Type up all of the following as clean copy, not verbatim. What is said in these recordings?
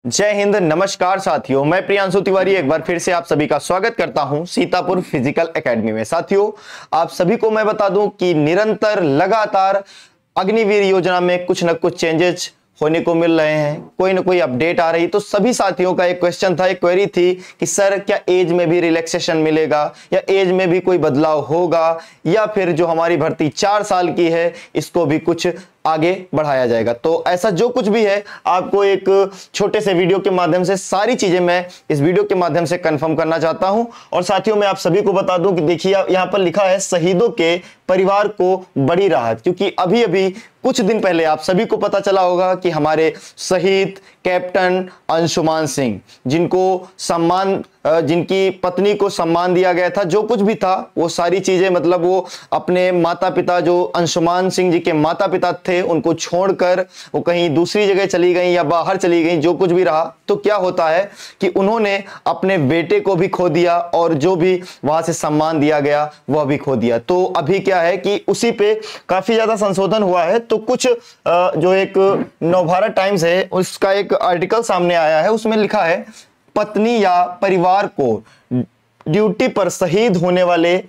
जय हिंद। नमस्कार साथियों, मैं प्रियांशु तिवारी एक बार फिर से आप सभी का स्वागत करता हूं सीतापुर फिजिकल एकेडमी में। साथियों, आप सभी को मैं बता दूं कि निरंतर लगातार अग्निवीर योजना में कुछ न कुछ चेंजेस होने को मिल रहे हैं, कोई ना कोई अपडेट आ रही। तो सभी साथियों का एक क्वेश्चन था, एक क्वेरी थी कि सर क्या एज में भी रिलैक्सेशन मिलेगा या एज में भी कोई बदलाव होगा, या फिर जो हमारी भर्ती 4 साल की है इसको भी कुछ आगे बढ़ाया जाएगा। तो ऐसा जो कुछ भी है आपको एक छोटे से वीडियो के माध्यम से सारी चीजें मैं इस वीडियो के माध्यम से कंफर्म करना चाहता हूं। और साथियों, मैं आप सभी को बता दूं कि देखिए यहां पर लिखा है शहीदों के परिवार को बड़ी राहत, क्योंकि अभी अभी कुछ दिन पहले आप सभी को पता चला होगा कि हमारे शहीद कैप्टन अंशुमान सिंह, जिनकी पत्नी को सम्मान दिया गया था, जो कुछ भी था वो सारी चीजें मतलब वो अपने माता पिता, जो अंशुमान सिंह जी के माता पिता थे, उनको छोड़कर वो कहीं दूसरी जगह चली गई या बाहर चली गई, जो कुछ भी रहा। तो क्या होता है कि उन्होंने अपने बेटे को भी खो दिया और जो भी वहां से सम्मान दिया गया वह भी खो दिया। तो अभी क्या है कि उसी पे काफी ज्यादा संशोधन हुआ है। तो कुछ जो एक नवभारत टाइम्स है उसका एक आर्टिकल सामने आया है, उसमें लिखा है पत्नी या परिवार को ड्यूटी पर शहीद होने वाले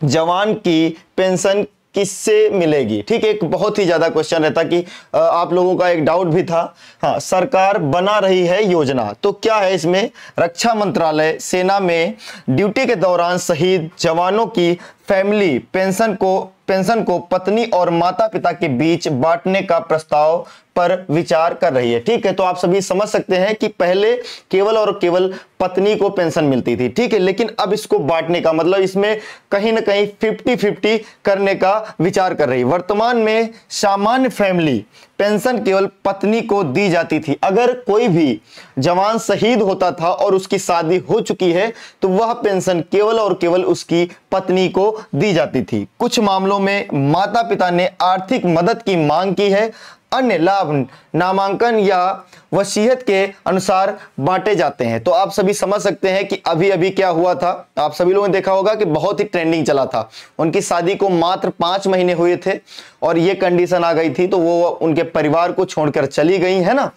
जवान की पेंशन किससे मिलेगी। ठीक है, एक बहुत ही ज्यादा क्वेश्चन रहता कि आप लोगों का एक डाउट भी था। हाँ, सरकार बना रही है योजना, तो क्या है इसमें रक्षा मंत्रालय सेना में ड्यूटी के दौरान शहीद जवानों की फैमिली पेंशन को पत्नी और माता पिता के बीच बांटने का प्रस्ताव पर विचार कर रही है। ठीक है, तो आप सभी समझ सकते हैं कि पहले केवल और केवल पत्नी को पेंशन मिलती थी। ठीक है, लेकिन अब इसको बांटने का मतलब इसमें कहीं ना कहीं 50-50 करने का विचार कर रही है। वर्तमान में सामान्य फैमिली पेंशन केवल पत्नी को दी जाती थी। अगर कोई भी जवान शहीद होता था और उसकी शादी हो चुकी है तो वह पेंशन केवल और केवल उसकी पत्नी को दी जाती थी। कुछ मामलों में माता पिता ने आर्थिक मदद की मांग की है। अन्य लाभ नामांकन या वसीयत के अनुसार बांटे जाते हैं। तो आप सभी समझ सकते हैं कि अभी अभी क्या हुआ था। आप सभी लोगों ने देखा होगा कि बहुत ही ट्रेंडिंग चला था। उनकी शादी को मात्र 5 महीने हुए थे और ये कंडीशन आ गई थी, तो वो उनके परिवार को छोड़कर चली गई, है ना।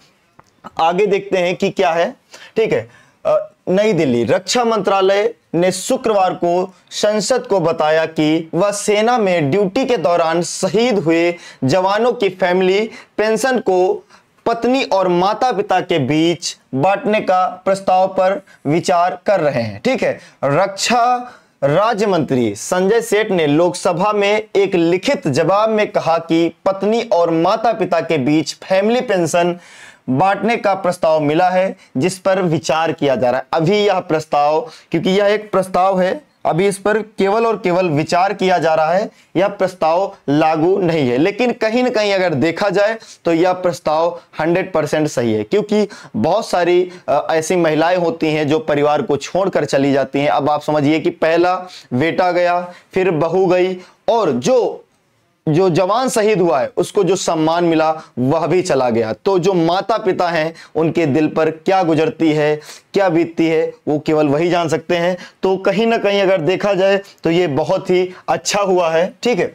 आगे देखते हैं कि क्या है। ठीक है, नई दिल्ली रक्षा मंत्रालय ने शुक्रवार को संसद को बताया कि वह सेना में ड्यूटी के दौरान शहीद हुए जवानों की फैमिली पेंशन को पत्नी और माता पिता के बीच बांटने का प्रस्ताव पर विचार कर रहे हैं। ठीक है, रक्षा राज्य मंत्री संजय सेठ ने लोकसभा में एक लिखित जवाब में कहा कि पत्नी और माता पिता के बीच फैमिली पेंशन बांटने का प्रस्ताव मिला है, जिस पर विचार किया जा रहा है। अभी यह प्रस्ताव, क्योंकि यह एक प्रस्ताव है, अभी इस पर केवल और केवल विचार किया जा रहा है, यह प्रस्ताव लागू नहीं है। लेकिन कहीं ना कहीं अगर देखा जाए तो यह प्रस्ताव 100% सही है, क्योंकि बहुत सारी ऐसी महिलाएं होती हैं जो परिवार को छोड़कर चली जाती हैं। अब आप समझिए कि पहला बेटा गया, फिर बहू गई, और जो जवान शहीद हुआ है उसको जो सम्मान मिला वह भी चला गया। तो जो माता पिता हैं उनके दिल पर क्या गुजरती है, क्या बीतती है, वो केवल वही जान सकते हैं। तो कहीं ना कहीं अगर देखा जाए तो ये बहुत ही अच्छा हुआ है। ठीक है,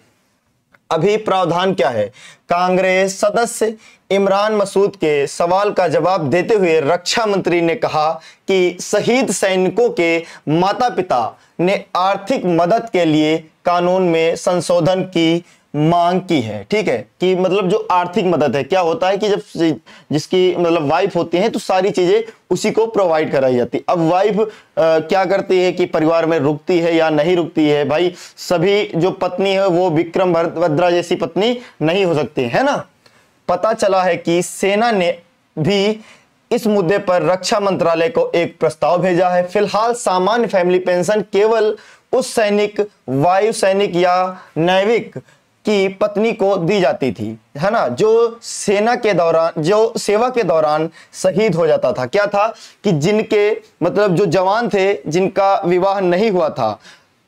अभी प्रावधान क्या है। कांग्रेस सदस्य इमरान मसूद के सवाल का जवाब देते हुए रक्षा मंत्री ने कहा कि शहीद सैनिकों के माता पिता ने आर्थिक मदद के लिए कानून में संशोधन की मांग की है। ठीक है, कि मतलब जो आर्थिक मदद है, क्या होता है कि जब जिसकी मतलब वाइफ होती है तो सारी चीजें उसी को प्रोवाइड कराई जाती। अब वाइफ क्या करती है कि परिवार में रुकती है या नहीं रुकती है। भाई सभी जो पत्नी है वो विक्रम भद्रा जैसी पत्नी नहीं हो सकती, है ना। पता चला है कि सेना ने भी इस मुद्दे पर रक्षा मंत्रालय को एक प्रस्ताव भेजा है। फिलहाल सामान्य फैमिली पेंशन केवल उस सैनिक, वायु सैनिक या नाविक की पत्नी को दी जाती थी, है ना, जो सेना के दौरान, जो सेवा के दौरान शहीद हो जाता था। क्या था कि जिनके मतलब जो जवान थे, जिनका विवाह नहीं हुआ था,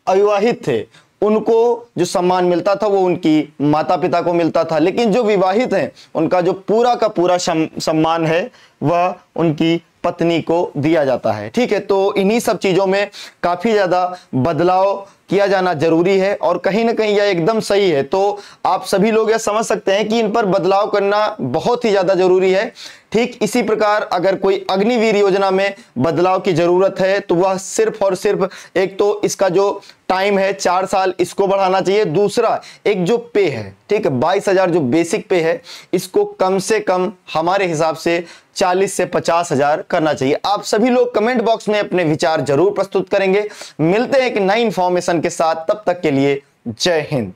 अविवाहित थे, उनको जो सम्मान मिलता था वो उनकी माता पिता को मिलता था। लेकिन जो विवाहित हैं उनका जो पूरा का पूरा सम्मान है वह उनकी पत्नी को दिया जाता है। ठीक है, तो इन्हीं सब चीजों में काफी ज्यादा बदलाव किया जाना जरूरी है और कहीं ना कहीं यह एकदम सही है। तो आप सभी लोग यह समझ सकते हैं कि इन पर बदलाव करना बहुत ही ज्यादा जरूरी है। ठीक इसी प्रकार अगर कोई अग्निवीर योजना में बदलाव की जरूरत है तो वह सिर्फ और सिर्फ एक तो इसका जो टाइम है 4 साल, इसको बढ़ाना चाहिए। दूसरा एक जो पे है, ठीक है, 22,000 जो बेसिक पे है, इसको कम से कम हमारे हिसाब से 40 से 50,000 करना चाहिए। आप सभी लोग कमेंट बॉक्स में अपने विचार जरूर प्रस्तुत करेंगे। मिलते हैं एक नई इंफॉर्मेशन के साथ, तब तक के लिए जय हिंद।